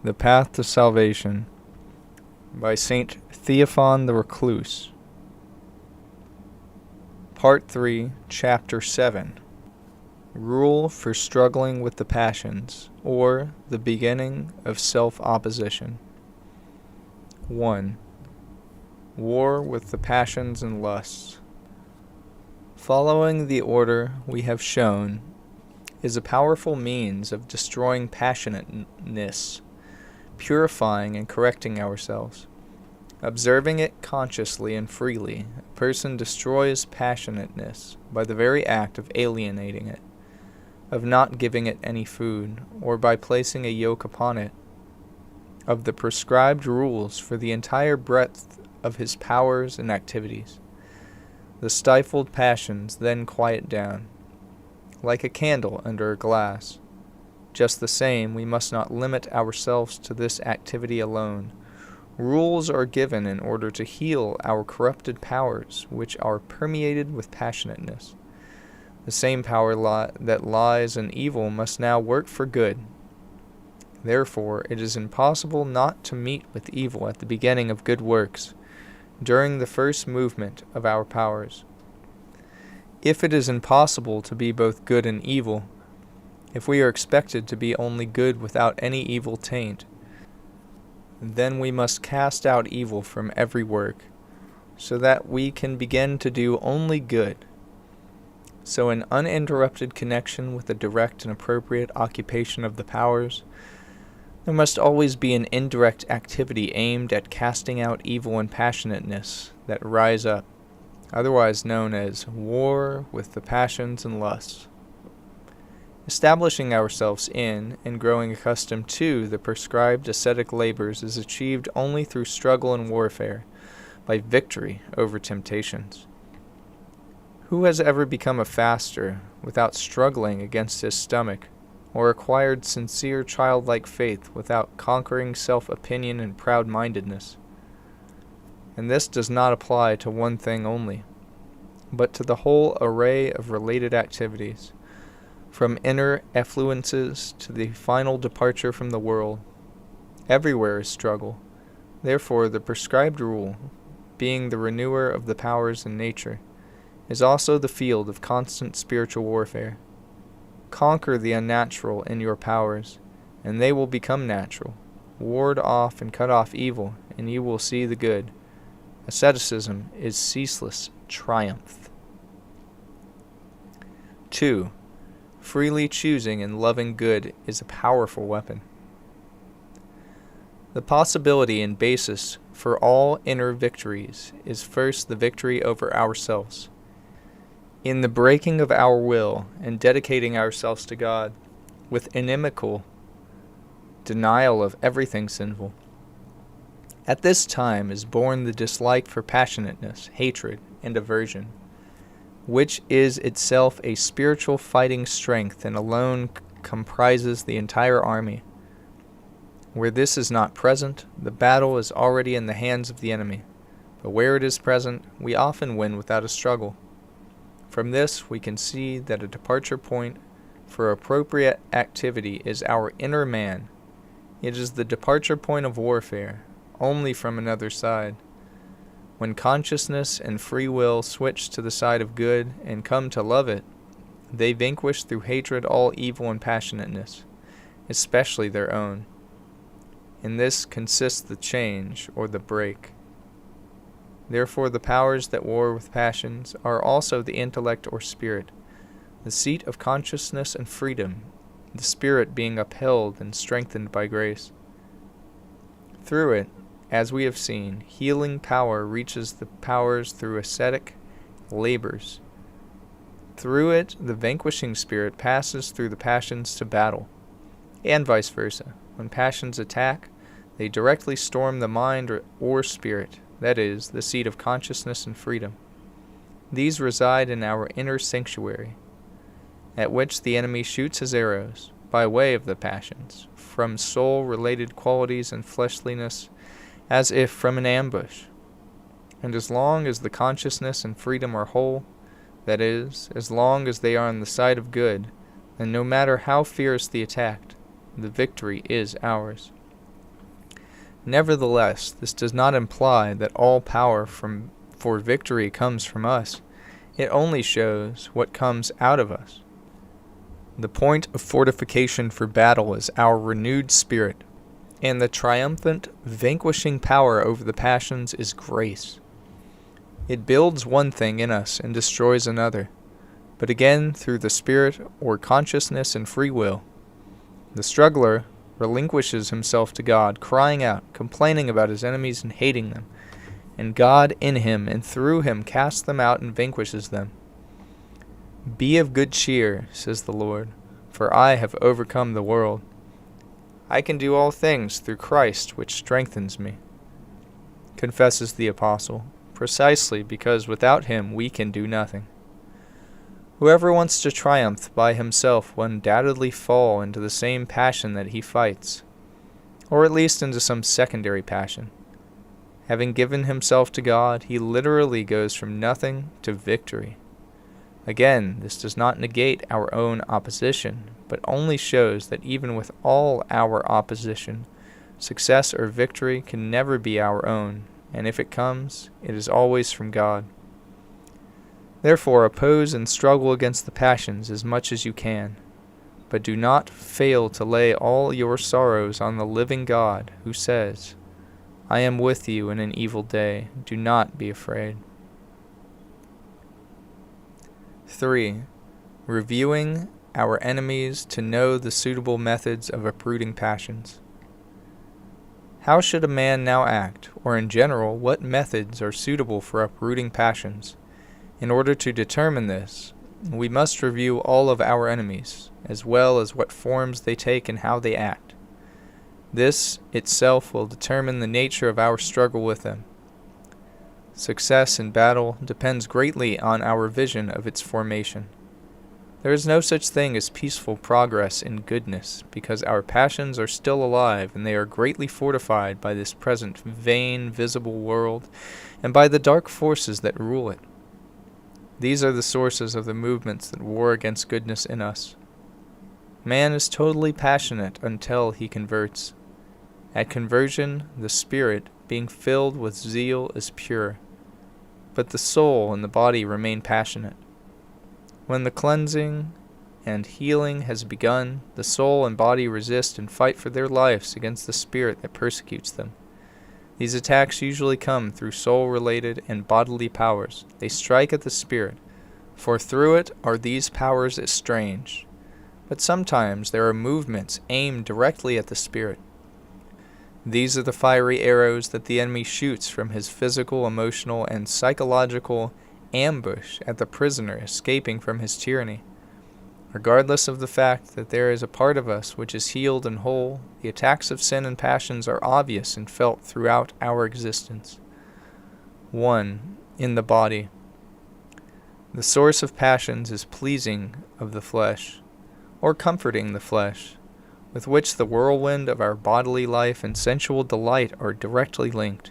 The Path to Salvation by Saint Theophan the Recluse. Part 3, Chapter 7. Rule for Struggling with the Passions, or the Beginning of Self-Opposition. 1. War with the Passions and Lusts. Following the order we have shown is a powerful means of destroying passionateness, purifying and correcting ourselves. Observing it consciously and freely, a person destroys passionateness by the very act of alienating it, of not giving it any food, or by placing a yoke upon it, of the prescribed rules for the entire breadth of his powers and activities. The stifled passions then quiet down, like a candle under a glass. Just the same, we must not limit ourselves to this activity alone. Rules are given in order to heal our corrupted powers, which are permeated with passionateness. The same power that lies in evil must now work for good. Therefore, it is impossible not to meet with evil at the beginning of good works, during the first movement of our powers. If it is impossible to be both good and evil, if we are expected to be only good without any evil taint, then we must cast out evil from every work, so that we can begin to do only good. So in uninterrupted connection with the direct and appropriate occupation of the powers, there must always be an indirect activity aimed at casting out evil and passionateness that rise up, otherwise known as war with the passions and lusts. Establishing ourselves in and growing accustomed to the prescribed ascetic labors is achieved only through struggle and warfare, by victory over temptations. Who has ever become a faster without struggling against his stomach, or acquired sincere childlike faith without conquering self-opinion and proud-mindedness? And this does not apply to one thing only, but to the whole array of related activities, from inner effluences to the final departure from the world. Everywhere is struggle. Therefore, the prescribed rule, being the renewer of the powers in nature, is also the field of constant spiritual warfare. Conquer the unnatural in your powers, and they will become natural. Ward off and cut off evil, and you will see the good. Asceticism is ceaseless triumph. 2. Freely choosing and loving good is a powerful weapon. The possibility and basis for all inner victories is first the victory over ourselves. In the breaking of our will and dedicating ourselves to God with inimical denial of everything sinful. At this time is born the dislike for passionateness, hatred, and aversion, which is itself a spiritual fighting strength and alone comprises the entire army. Where this is not present, the battle is already in the hands of the enemy, but where it is present, we often win without a struggle. From this, we can see that a departure point for appropriate activity is our inner man. It is the departure point of warfare, only from another side. When consciousness and free will switch to the side of good and come to love it, they vanquish through hatred all evil and passionateness, especially their own. In this consists the change, or the break. Therefore the powers that war with passions are also the intellect or spirit, the seat of consciousness and freedom, the spirit being upheld and strengthened by grace. Through it, as we have seen, healing power reaches the powers through ascetic labors. Through it, the vanquishing spirit passes through the passions to battle, and vice versa. When passions attack, they directly storm the mind or spirit, that is, the seat of consciousness and freedom. These reside in our inner sanctuary, at which the enemy shoots his arrows, by way of the passions, from soul-related qualities and fleshliness, as if from an ambush. And as long as the consciousness and freedom are whole, that is, as long as they are on the side of good, then no matter how fierce the attack, the victory is ours. Nevertheless, this does not imply that all power for victory comes from us. It only shows what comes out of us. The point of fortification for battle is our renewed spirit, and the triumphant, vanquishing power over the passions is grace. It builds one thing in us and destroys another, but again through the spirit or consciousness and free will. The struggler relinquishes himself to God, crying out, complaining about his enemies and hating them, and God in him and through him casts them out and vanquishes them. Be of good cheer, says the Lord, for I have overcome the world. I can do all things through Christ which strengthens me, confesses the apostle, precisely because without him we can do nothing. Whoever wants to triumph by himself will undoubtedly fall into the same passion that he fights, or at least into some secondary passion. Having given himself to God, he literally goes from nothing to victory. Again, this does not negate our own opposition, but only shows that even with all our opposition, success or victory can never be our own, and if it comes, it is always from God. Therefore, oppose and struggle against the passions as much as you can, but do not fail to lay all your sorrows on the living God, who says, I am with you in an evil day. Do not be afraid. 3. Reviewing our enemies to know the suitable methods of uprooting passions. How should a man now act, or in general, what methods are suitable for uprooting passions? In order to determine this, we must review all of our enemies, as well as what forms they take and how they act. This itself will determine the nature of our struggle with them. Success in battle depends greatly on our vision of its formation. There is no such thing as peaceful progress in goodness, because our passions are still alive and they are greatly fortified by this present vain, visible world and by the dark forces that rule it. These are the sources of the movements that war against goodness in us. Man is totally passionate until he converts. At conversion, the spirit, being filled with zeal, is pure, but the soul and the body remain passionate. When the cleansing and healing has begun, the soul and body resist and fight for their lives against the spirit that persecutes them. These attacks usually come through soul-related and bodily powers. They strike at the spirit, for through it are these powers estranged. But sometimes there are movements aimed directly at the spirit. These are the fiery arrows that the enemy shoots from his physical, emotional, and psychological ambush at the prisoner escaping from his tyranny. Regardless of the fact that there is a part of us which is healed and whole, the attacks of sin and passions are obvious and felt throughout our existence. 1. In the body. The source of passions is pleasing of the flesh, or comforting the flesh, with which the whirlwind of our bodily life and sensual delight are directly linked.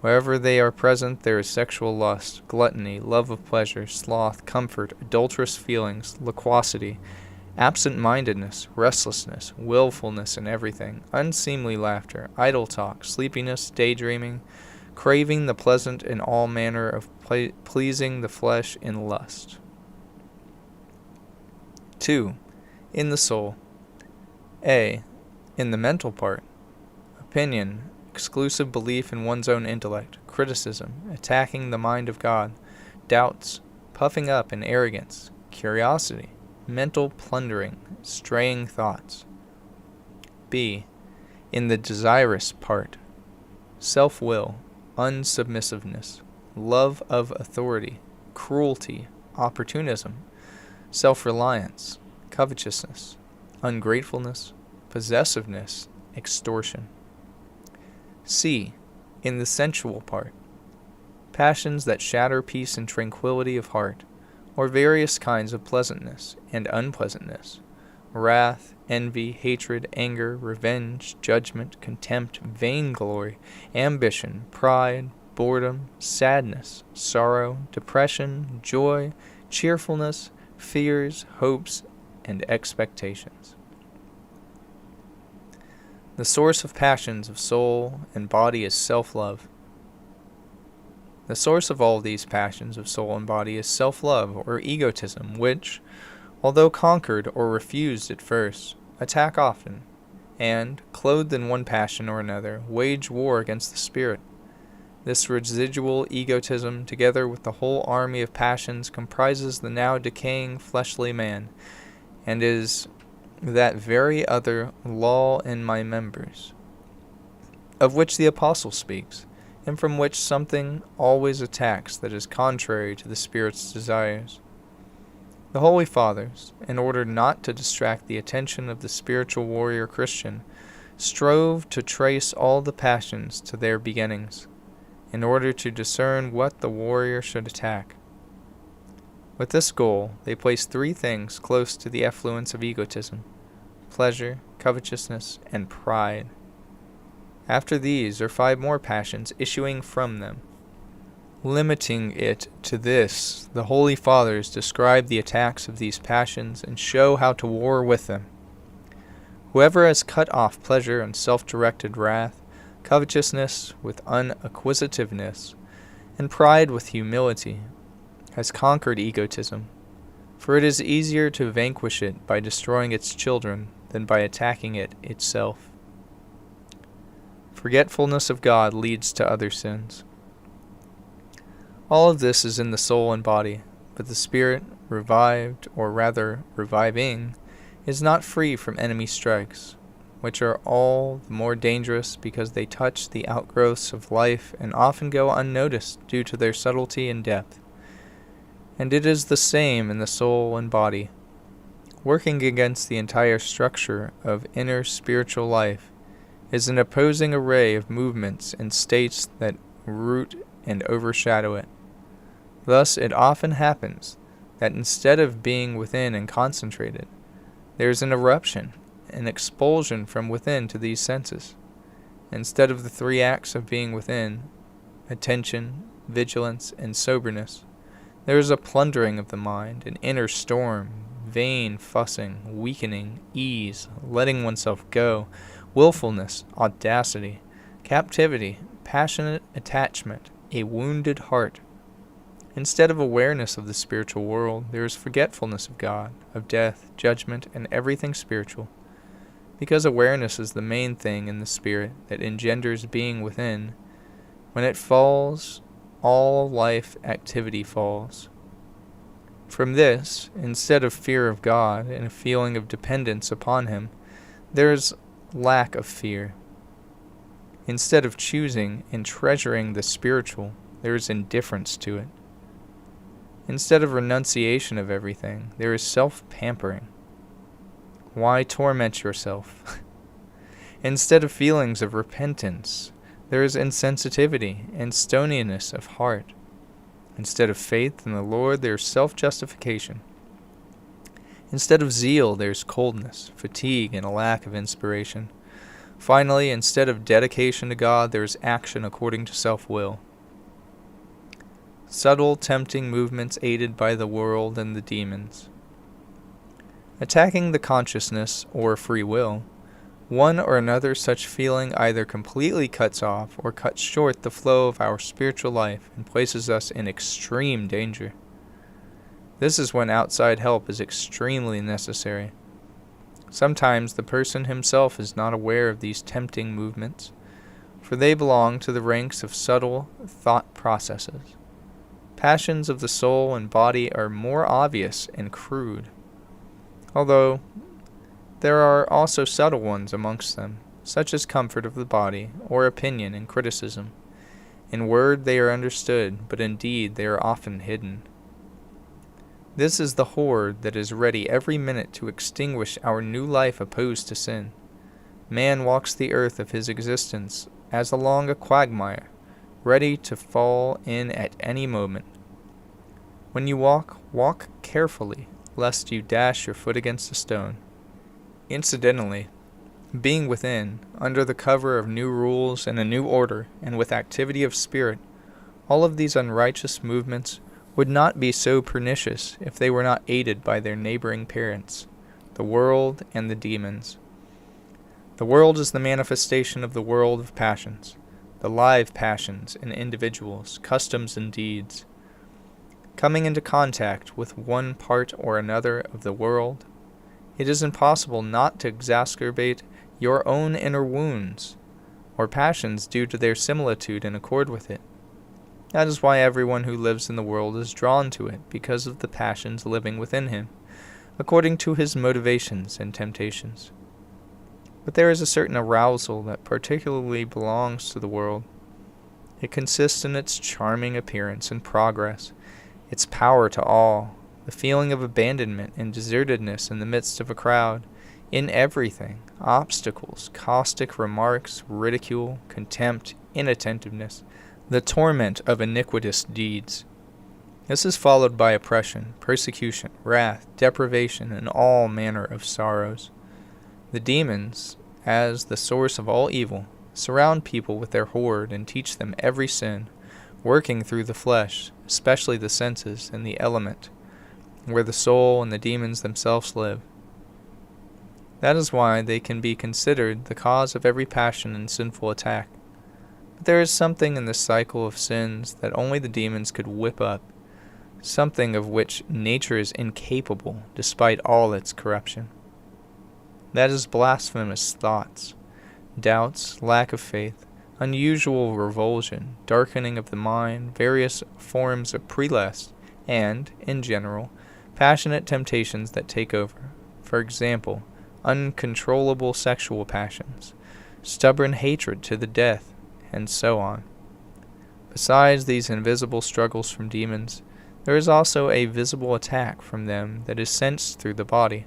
Wherever they are present, there is sexual lust, gluttony, love of pleasure, sloth, comfort, adulterous feelings, loquacity, absent-mindedness, restlessness, willfulness in everything, unseemly laughter, idle talk, sleepiness, daydreaming, craving the pleasant in all manner of pleasing the flesh in lust. 2. In the soul. A. In the mental part. Opinion, exclusive belief in one's own intellect, criticism, attacking the mind of God, doubts, puffing up and arrogance, curiosity, mental plundering, straying thoughts. B. In the desirous part. Self-will, unsubmissiveness, love of authority, cruelty, opportunism, self-reliance, covetousness, ungratefulness, possessiveness, extortion. C. In the sensual part. Passions that shatter peace and tranquility of heart, or various kinds of pleasantness and unpleasantness, wrath, envy, hatred, anger, revenge, judgment, contempt, vainglory, ambition, pride, boredom, sadness, sorrow, depression, joy, cheerfulness, fears, hopes, and expectations. The source of passions of soul and body is self-love. The source of all these passions of soul and body is self-love or egotism, which, although conquered or refused at first, attack often, and, clothed in one passion or another, wage war against the spirit. This residual egotism, together with the whole army of passions, comprises the now decaying fleshly man, and is that very other law in my members, of which the Apostle speaks, and from which something always attacks that is contrary to the Spirit's desires. The Holy Fathers, in order not to distract the attention of the spiritual warrior Christian, strove to trace all the passions to their beginnings, in order to discern what the warrior should attack. With this goal, they placed three things close to the effluence of egotism: pleasure, covetousness, and pride. After these are five more passions issuing from them. Limiting it to this, the Holy Fathers describe the attacks of these passions and show how to war with them. Whoever has cut off pleasure and self-directed wrath, covetousness with unacquisitiveness, and pride with humility, has conquered egotism, for it is easier to vanquish it by destroying its children than by attacking it itself. Forgetfulness of God leads to other sins. All of this is in the soul and body, but the spirit, revived, or rather reviving, is not free from enemy strikes, which are all the more dangerous because they touch the outgrowths of life and often go unnoticed due to their subtlety and depth. And it is the same in the soul and body. Working against the entire structure of inner spiritual life is an opposing array of movements and states that root and overshadow it. Thus it often happens that instead of being within and concentrated, there is an eruption, an expulsion from within to these senses. Instead of the three acts of being within, attention, vigilance, and soberness, there is a plundering of the mind, an inner storm, vain fussing, weakening, ease, letting oneself go, willfulness, audacity, captivity, passionate attachment, a wounded heart. Instead of awareness of the spiritual world, there is forgetfulness of God, of death, judgment, and everything spiritual. Because awareness is the main thing in the spirit that engenders being within, when it falls, all life activity falls. From this, instead of fear of God and a feeling of dependence upon Him, there is lack of fear. Instead of choosing and treasuring the spiritual, there is indifference to it. Instead of renunciation of everything, there is self-pampering. Why torment yourself? Instead of feelings of repentance, there is insensitivity and stoniness of heart. Instead of faith in the Lord, there is self-justification. Instead of zeal, there is coldness, fatigue, and a lack of inspiration. Finally, instead of dedication to God, there is action according to self-will. Subtle, tempting movements aided by the world and the demons. Attacking the consciousness or free will, one or another such feeling either completely cuts off or cuts short the flow of our spiritual life and places us in extreme danger. This is when outside help is extremely necessary. Sometimes the person himself is not aware of these tempting movements, for they belong to the ranks of subtle thought processes. Passions of the soul and body are more obvious and crude, although there are also subtle ones amongst them, such as comfort of the body, or opinion and criticism. In word they are understood, but in deed they are often hidden. This is the horde that is ready every minute to extinguish our new life opposed to sin. Man walks the earth of his existence as along a quagmire, ready to fall in at any moment. When you walk, walk carefully, lest you dash your foot against a stone. Incidentally, being within, under the cover of new rules and a new order, and with activity of spirit, all of these unrighteous movements would not be so pernicious if they were not aided by their neighboring parents, the world and the demons. The world is the manifestation of the world of passions, the live passions in individuals, customs, and deeds. Coming into contact with one part or another of the world, it is impossible not to exacerbate your own inner wounds, or passions due to their similitude in accord with it. That is why everyone who lives in the world is drawn to it, because of the passions living within him, according to his motivations and temptations. But there is a certain arousal that particularly belongs to the world. It consists in its charming appearance and progress, its power to awe, the feeling of abandonment and desertedness in the midst of a crowd, in everything, obstacles, caustic remarks, ridicule, contempt, inattentiveness, the torment of iniquitous deeds. This is followed by oppression, persecution, wrath, deprivation, and all manner of sorrows. The demons, as the source of all evil, surround people with their horde and teach them every sin, working through the flesh, especially the senses and the element, where the soul and the demons themselves live. That is why they can be considered the cause of every passion and sinful attack. But there is something in this cycle of sins that only the demons could whip up, something of which nature is incapable despite all its corruption. That is blasphemous thoughts, doubts, lack of faith, unusual revulsion, darkening of the mind, various forms of prelest, and, in general, passionate temptations that take over. For example, uncontrollable sexual passions, stubborn hatred to the death, and so on. Besides these invisible struggles from demons, there is also a visible attack from them that is sensed through the body.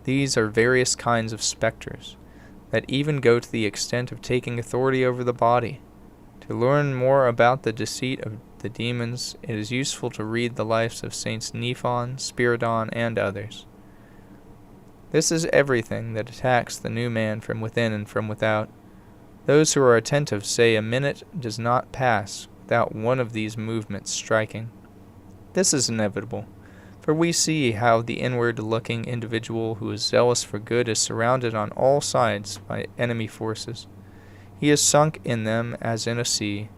These are various kinds of specters, that even go to the extent of taking authority over the body. To learn more about the deceit of the demons, it is useful to read the lives of Saints Theophan, Spiridon, and others. This is everything that attacks the new man from within and from without. Those who are attentive say a minute does not pass without one of these movements striking. This is inevitable, for we see how the inward-looking individual who is zealous for good is surrounded on all sides by enemy forces. He is sunk in them as in a sea.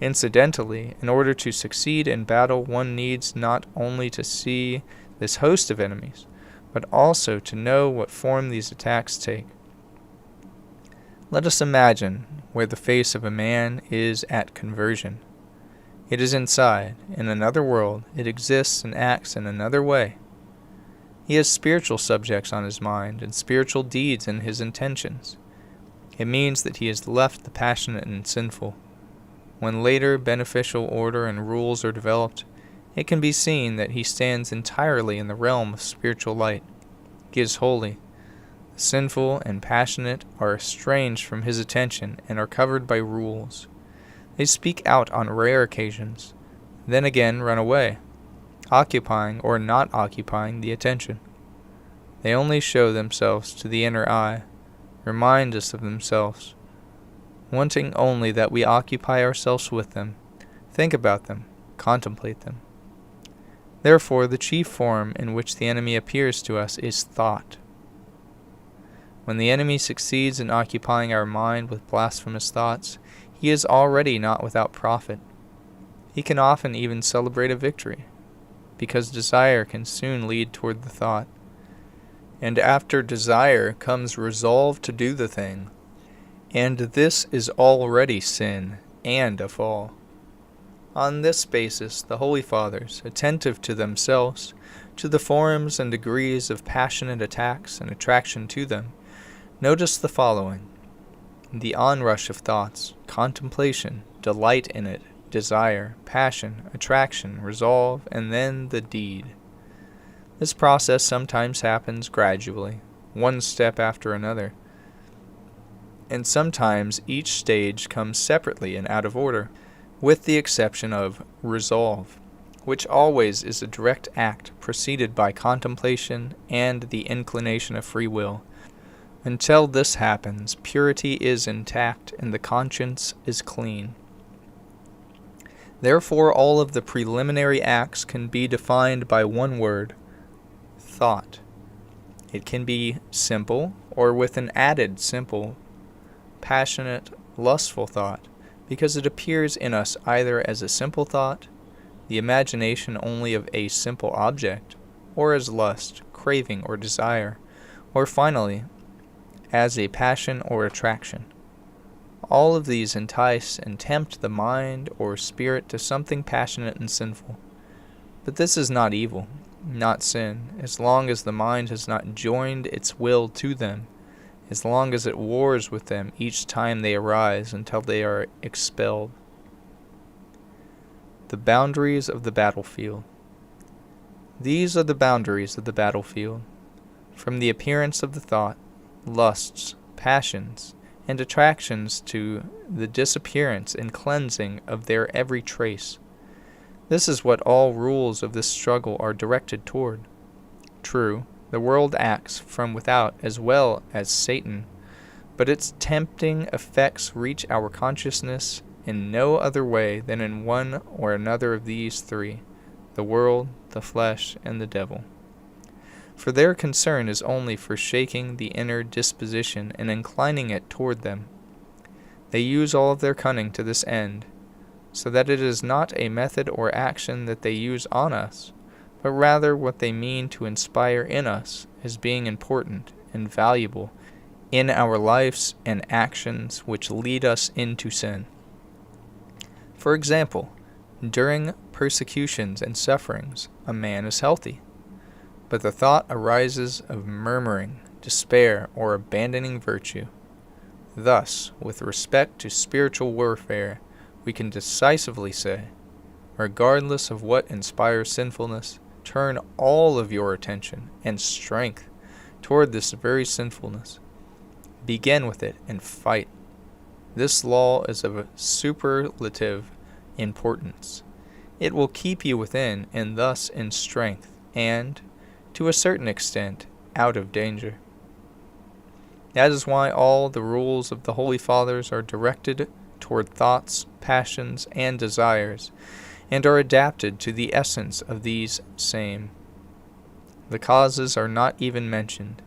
Incidentally, in order to succeed in battle, one needs not only to see this host of enemies, but also to know what form these attacks take. Let us imagine where the face of a man is at conversion. It is inside, in another world. It exists and acts in another way. He has spiritual subjects on his mind and spiritual deeds in his intentions. It means that he has left the passionate and sinful. When later beneficial order and rules are developed, it can be seen that he stands entirely in the realm of spiritual light. He is holy. The sinful and passionate are estranged from his attention and are covered by rules. They speak out on rare occasions, then again run away, occupying or not occupying the attention. They only show themselves to the inner eye, remind us of themselves, wanting only that we occupy ourselves with them, think about them, contemplate them. Therefore, the chief form in which the enemy appears to us is thought. When the enemy succeeds in occupying our mind with blasphemous thoughts, he is already not without profit. He can often even celebrate a victory, because desire can soon lead toward the thought. And after desire comes resolve to do the thing, and this is already sin and a fall. On this basis, the Holy Fathers, attentive to themselves, to the forms and degrees of passionate attacks and attraction to them, notice the following: the onrush of thoughts, contemplation, delight in it, desire, passion, attraction, resolve, and then the deed. This process sometimes happens gradually, one step after another, and sometimes each stage comes separately and out of order, with the exception of resolve, which always is a direct act preceded by contemplation and the inclination of free will. Until this happens, purity is intact and the conscience is clean. Therefore, all of the preliminary acts can be defined by one word: thought. It can be simple, or with an added simple, passionate, lustful thought, because it appears in us either as a simple thought, the imagination only of a simple object, or as lust, craving, or desire, or finally, as a passion or attraction. All of these entice and tempt the mind or spirit to something passionate and sinful. But this is not evil, not sin, as long as the mind has not joined its will to them, as long as it wars with them each time they arise until they are expelled. The boundaries of the battlefield. These are the boundaries of the battlefield. From the appearance of the thought, lusts, passions, and attractions to the disappearance and cleansing of their every trace. This is what all rules of this struggle are directed toward. True, the world acts from without as well as Satan, but its tempting effects reach our consciousness in no other way than in one or another of these three, the world, the flesh, and the devil. For their concern is only for shaking the inner disposition and inclining it toward them. They use all of their cunning to this end, so that it is not a method or action that they use on us, but rather what they mean to inspire in us as being important and valuable in our lives and actions which lead us into sin. For example, during persecutions and sufferings, a man is healthy, but the thought arises of murmuring, despair, or abandoning virtue. Thus, with respect to spiritual warfare, we can decisively say, regardless of what inspires sinfulness, turn all of your attention and strength toward this very sinfulness. Begin with it and fight. This law is of a superlative importance. It will keep you within and thus in strength and, to a certain extent, out of danger. That is why all the rules of the Holy Fathers are directed toward thoughts, passions, and desires, and are adapted to the essence of these same. The causes are not even mentioned,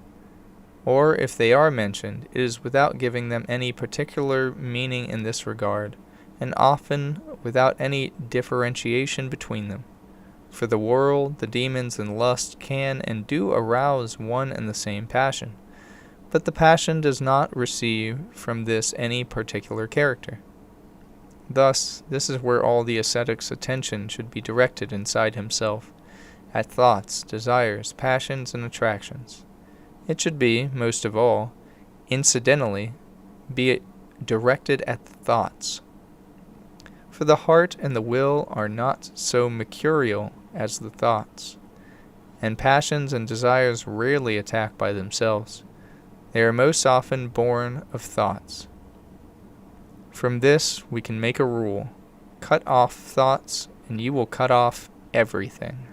or if they are mentioned, it is without giving them any particular meaning in this regard, and often without any differentiation between them. For the world, the demons, and lust can and do arouse one and the same passion, but the passion does not receive from this any particular character. Thus, this is where all the ascetic's attention should be directed inside himself, at thoughts, desires, passions, and attractions. It should be, most of all, incidentally, be directed at the thoughts. For the heart and the will are not so mercurial as the thoughts, and passions and desires rarely attack by themselves. They are most often born of thoughts. From this we can make a rule: cut off thoughts, and you will cut off everything.